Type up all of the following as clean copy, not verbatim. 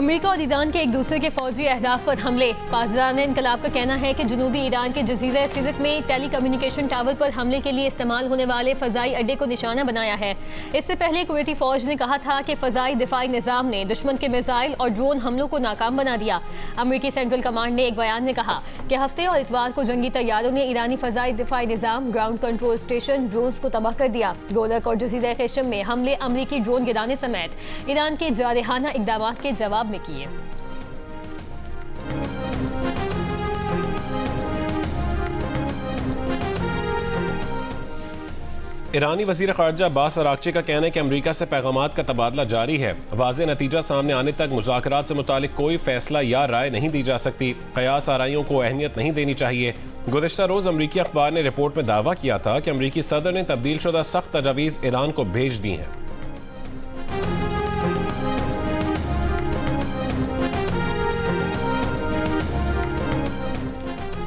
America और Iran के एक दूसरे के फौजी अहदाफ पर हमले। पासदारान इनकलाब का कहना है कि जनूबी ईरान के जजीरा सिदक में टेली कम्युनिकेशन टावर पर हमले के लिए इस्तेमाल होने वाले फ़ज़ाई अड्डे को निशाना बनाया है। इससे पहले कुवैती फ़ौज ने कहा था कि फ़ज़ाई दिफाई निज़ाम ने दुश्मन के मिसाइल और ड्रोन हमलों को नाकाम बना दिया। अमेरिकी सेंट्रल कमांड ने एक बयान में कहा कि हफ्ते और इतवार को जंगी तैयारों ने ईरानी फ़ज़ाई दिफाई निज़ाम, ग्राउंड कंट्रोल स्टेशन, ड्रोन्स को तबाह कर दिया। गोलक और जजीरा क़ेशम में हमले अमेरिकी ड्रोन गिराने समेत ईरान के जारहाना इक़दामात के जवाब में किए। ईरानी वज़ीर ख़ारजा अब्बास अराग़ची का कहना है कि अमरीका से पैगामात का तबादला जारी है। वाज़े नतीजा सामने आने तक मुज़ाकरात से मुतालिक कोई फैसला या राय नहीं दी जा सकती। क़यास आराइयों को अहमियत नहीं देनी चाहिए। गुज़िश्ता रोज़ अमरीकी अखबार ने रिपोर्ट में दावा किया था कि अमरीकी सदर ने तब्दील शुदा सख्त तजावीज़ ईरान को भेज दी हैं।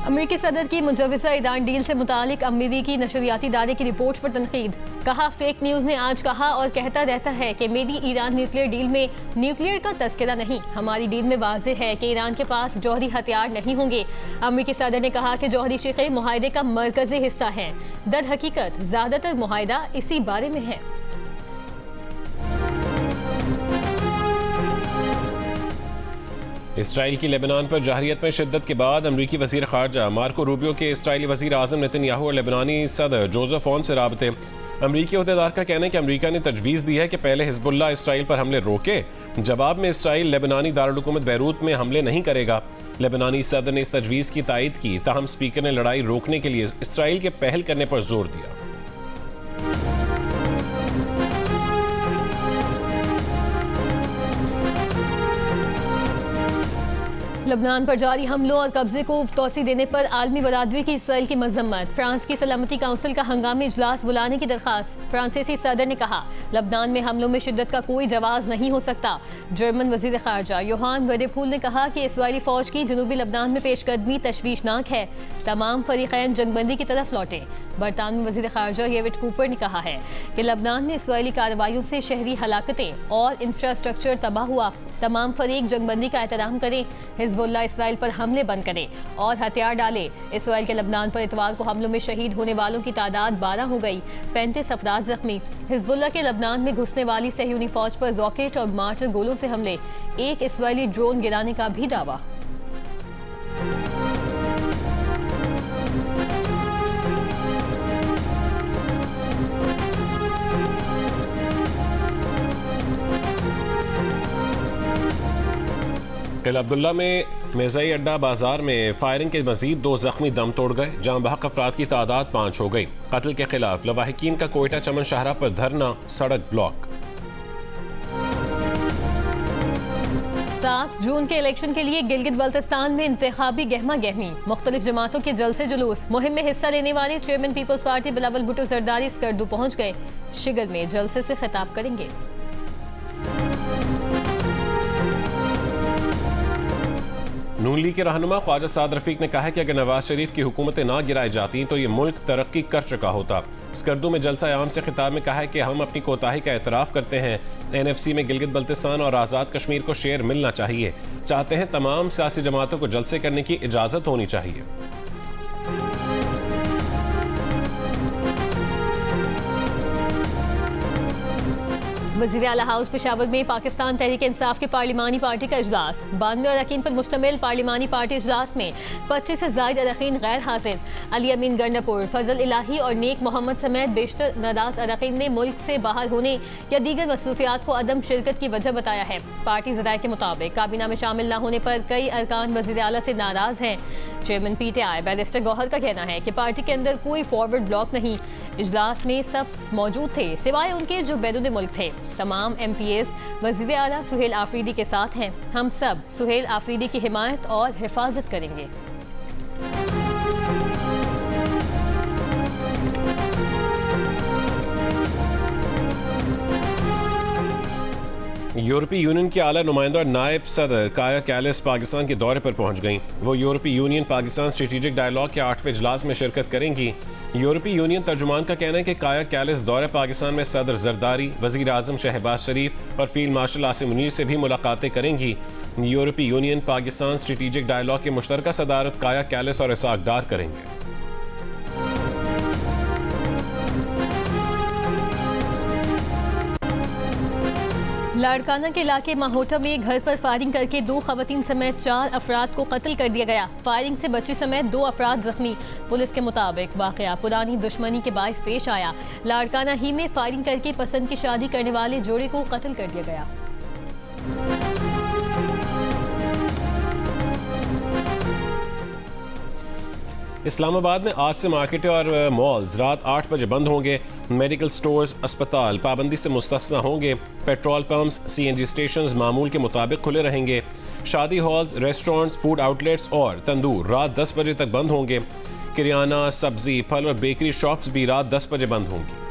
अमेरिकी सदर की मुजव्वज़ा ईरान डील से मुतालिक अमेरिकी नशरियाती इदारे की रिपोर्ट पर तनकीद। कहा, फेक न्यूज़ ने आज कहा और कहता रहता है कि मेरी ईरान न्यूक्लियर डील में न्यूक्लियर का तस्करा नहीं। हमारी डील में वाज़ेह है कि ईरान के पास जौहरी हथियार नहीं होंगे। अमेरिकी सदर ने कहा कि जौहरी शिक़े मुआहदे का मरकज़ी हिस्सा हैं। दर हकीकत ज़्यादातर मुआहदा इसी बारे में है। इसराइल की लेबनान पर जाहरियत में शिद्दत के बाद अमरीकी वज़ीर ख़ारजा मार्को रूबियो के इसराइली वज़ीर आज़म नेतन्याहू और लेबनानी सदर जोसेफ ऑन से राबते। अमरीकी अहदेदार का कहना है कि अमरीका ने तजवीज़ दी है कि पहले हिज़्बुल्लाह इसराइल पर हमले रोके, जवाब में इसराइल लेबनानी दारुल-हुकूमत बैरूत में हमले नहीं करेगा। लेबनानी सदर ने इस तजवीज़ की तायद की, ताहम स्पीकर ने लड़ाई रोकने के लिए इसराइल के पहल करने पर जोर दिया। लबनान पर जारी हमलों और कब्जे को तोसी देने पर आलमी बरादरी की इसराइल की मजम्मत। फ्रांस की सलामती काउंसिल का हंगामी इजलास बुलाने की दरखास्त। फ्रांसीसी सदर ने कहा, लबनान में हमलों में शिद्दत का कोई जवाब नहीं हो सकता। जर्मन वजीर खारजा योहान वेडेफूल ने कहा कि इसराइली फौज की जनूबी लबनान में पेशकदमी तशवीशनाक है। तमाम फरीकैन जंगबंदी की तरफ लौटे। बरतानवी वजीर खारजा डेविड कूपर ने कहा है कि लबनान में इसराइली कार्रवाइयों से शहरी हलाकतें और इंफ्रास्ट्रक्चर तबाह हुआ। तमाम फरीक जंगबंदी का एहतराम करें, हिजबुल्लाह इसराइल पर हमले बंद करे और हथियार डाले। इसराइल के लबनान पर इतवार को हमलों में शहीद होने वालों की तादाद 12 हो गई, 35 अफराद जख्मी। हिजबुल्लाह के लबनान में घुसने वाली सहयूनी फौज पर रॉकेट और मार्टर गोलों से हमले, एक इसराइली ड्रोन गिराने का भी दावा। किला अब्दुल्ला में मेज़ाई अड्डा बाजार में फायरिंग के मजीद 2 जख्मी दम तोड़ गए। जाम बहक अफराद की तादाद 5 हो गई। कत्ल के खिलाफ लवाहिकीन का कोयटा चमन शाहरा पर धरना, सड़क ब्लॉक। 7 जून के इलेक्शन के लिए गिलगित बल्तिस्तान में इंतखाबी गहमा गहमी, मुख्तलिफ जमातों के जलसे जुलूस। मुहिम में हिस्सा लेने वाले chairman Peoples Party Bilawal Bhutto Zardari Skardu पहुंच गए। शिगर में जलसे से खिताब करेंगे। नून लीग के रहनुमा ख्वाजा साद रफीक ने कहा है कि अगर नवाज शरीफ की हुकूमतें ना गिराई जाती तो ये मुल्क तरक्की कर चुका होता। स्कर्दू में जलसा आम से खिताब में कहा है कि हम अपनी कोताही का एतराफ़ करते हैं। NFC में गिलगित बल्तिस्तान और आज़ाद कश्मीर को शेयर मिलना चाहिए। चाहते हैं तमाम सियासी जमातों को जलसे करने की इजाज़त होनी चाहिए। वज़ीर आला हाउस पेशावर में पाकिस्तान तहरीक इंसाफ की पार्लिमानी पार्टी का इजलास। 92 अरकान पर मुश्तमिल पार्लिमानी पार्टी इजलास में 25 से ज़ायद अरकान गैर हाजिर। अली अमीन गंडापुर, फजल इलाही और नेक मोहम्मद समेत बेशतर नाराज अरकान ने मुल्क से बाहर होने या दीगर मसरूफियात को अदम शिरकत की वजह बताया है। पार्टी ज़राए के मुताबिक काबीना में शामिल न होने पर कई अरकान वज़ीर आला से नाराज हैं। चेयरमैन PTI बैरिस्टर गौहर का कहना है कि पार्टी के अंदर कोई फॉरवर्ड ब्लॉक नहीं। इजलास में सब मौजूद थे सिवाय उनके जो बैरून मुल्क थे। तमाम MPs वज़ीर आला सुहेल आफरीदी के साथ हैं। हम सब सुहेल आफरीदी की हिमायत और हिफाजत करेंगे। यूरोपीय यूनियन के आला नुमाइंदा और नायब सदर काया कैलिस पाकिस्तान के दौरे पर पहुंच गईं। वो यूरोपीय यूनियन पाकिस्तान स्ट्रेटेजिक डायलॉग के 8वें इजलास में शिरकत करेंगी। यूरोपीय यूनियन तर्जुमान का कहना है कि काया कैलिस दौरे पाकिस्तान में सदर जरदारी, वज़ीर आज़म शहबाज शरीफ और फील्ड मार्शल आसिम मुनीर से भी मुलाकातें करेंगी। यूरोपीय यूनियन पाकिस्तान स्ट्रेटेजिक डायलॉग के मुश्तरका सदारत काया कैलिस और इसाक डार करेंगे। लाड़काना के इलाके माहोटा में घर पर फायरिंग करके 2 खवातीन समेत 4 अफराद को कत्ल कर दिया गया। फायरिंग से बच्ची समेत 2 अफराद जख्मी। पुलिस के मुताबिक वाकया पुरानी दुश्मनी के बायस पेश आया। लाड़काना ही में फायरिंग करके पसंद की शादी करने वाले जोड़े को कत्ल कर दिया गया। इस्लामाबाद में आज से मार्केटें और मॉल्स रात 8 बजे बंद होंगे। मेडिकल स्टोर्स, अस्पताल पाबंदी से मुस्तस्ना होंगे। पेट्रोल पंप्स, CNG स्टेशंस मामूल के मुताबिक खुले रहेंगे। शादी हॉल्स, रेस्टोरेंट्स, फूड आउटलेट्स और तंदूर रात 10 बजे तक बंद होंगे। किराना, सब्जी, फल और बेकरी शॉप्स भी रात 10 बजे बंद होंगी।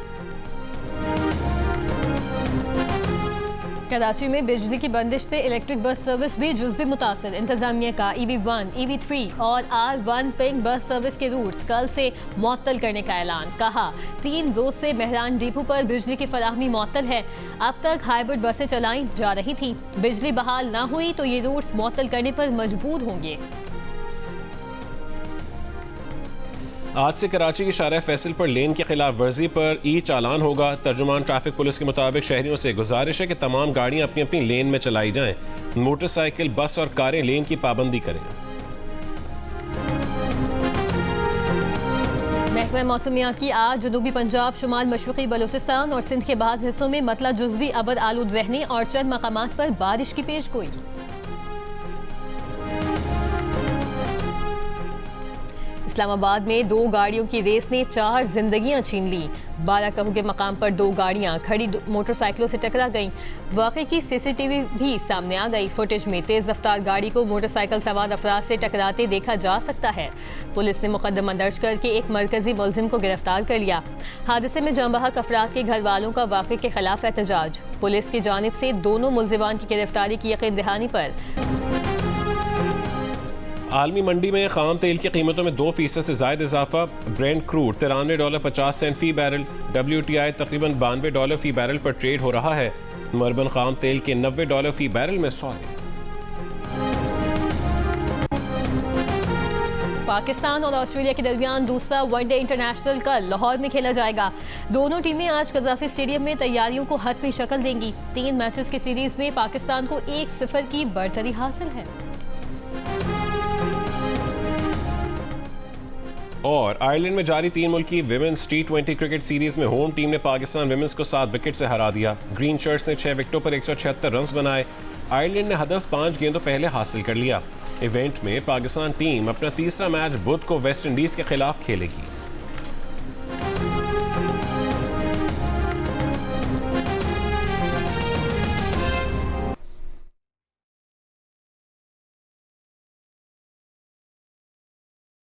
कराची में बिजली की बंदिश से इलेक्ट्रिक बस सर्विस भी जुज़वी मुतासिर। इंतजामिया का EV1, EV3 और R1 पिंक बस सर्विस के रूट्स कल से मुअत्तल करने का ऐलान। कहा 3 रोज से मेहरान डिपो पर बिजली की फराहमी मुअत्तल है। अब तक हाइब्रिड बसें चलाई जा रही थी। बिजली बहाल न हुई तो ये रूट्स मुअत्तल करने पर मजबूर होंगे। आज से कराची की शारा फैसल पर लेन की खिलाफ वर्जी पर चालान होगा। तर्जुमान ट्रैफिक पुलिस के मुताबिक शहरियों से गुजारिश है कि तमाम गाड़ियां अपनी अपनी लेन में चलाई जाएं। मोटरसाइकिल, बस और कारें लेन की पाबंदी करें। महकमा मौसमियात की आज जनूबी पंजाब, शुमाल मशरक़ी बलूचिस्तान और सिंध के बाज़ हिस्सों में मतला जुज़वी अबर आलूद रहने और चंद मकामात पर बारिश की पेशगोई। इस्लामाबाद में 2 गाड़ियों की रेस ने 4 जिंदगियां छीन ली। 12 कहू के मकाम पर 2 गाड़ियां खड़ी मोटरसाइकिलों से टकरा गईं। वाक़े की CCTV भी सामने आ गई। फुटेज में तेज रफ्तार गाड़ी को मोटरसाइकिल सवार अफराद से टकराते देखा जा सकता है। पुलिस ने मुकदमा दर्ज करके एक मरकजी मुलजिम को गिरफ्तार कर लिया। हादसे में जांबहक अफराद के घर वालों का वाक़े के खिलाफ एहतजाज। पुलिस की जानिब से दोनों मुलजिमान की गिरफ्तारी की यकीन दहानी पर। आलमी मंडी में खाम तेल की कीमतों में 2% से ज़ायद इजाफा। ब्रेंट क्रूड $93.50 फी बैरल, WTI तकरीबन $92 फी बैरल पर ट्रेड हो रहा है। मरबन खाम तेल के $90 फी बैरल में सौदे। पाकिस्तान और ऑस्ट्रेलिया के दरमियान दूसरा वनडे इंटरनेशनल कल लाहौर में खेला जाएगा। दोनों टीमें आज कज़ाफ़ी स्टेडियम में तैयारियों को हतमी शक्ल देंगी। 3 मैचेस की सीरीज में पाकिस्तान को 1-0 की बढ़तरी हासिल है। और आयरलैंड में जारी 3 मुल्की विमेंस T20 क्रिकेट सीरीज में होम टीम ने पाकिस्तान विमेंस को 7 विकेट से हरा दिया। ग्रीन शर्ट्स ने 6 विकेटों पर 176 रन बनाए। आयरलैंड ने हदफ 5 गेंदों पहले हासिल कर लिया। इवेंट में पाकिस्तान टीम अपना तीसरा मैच बुध को वेस्ट इंडीज के खिलाफ खेलेगी।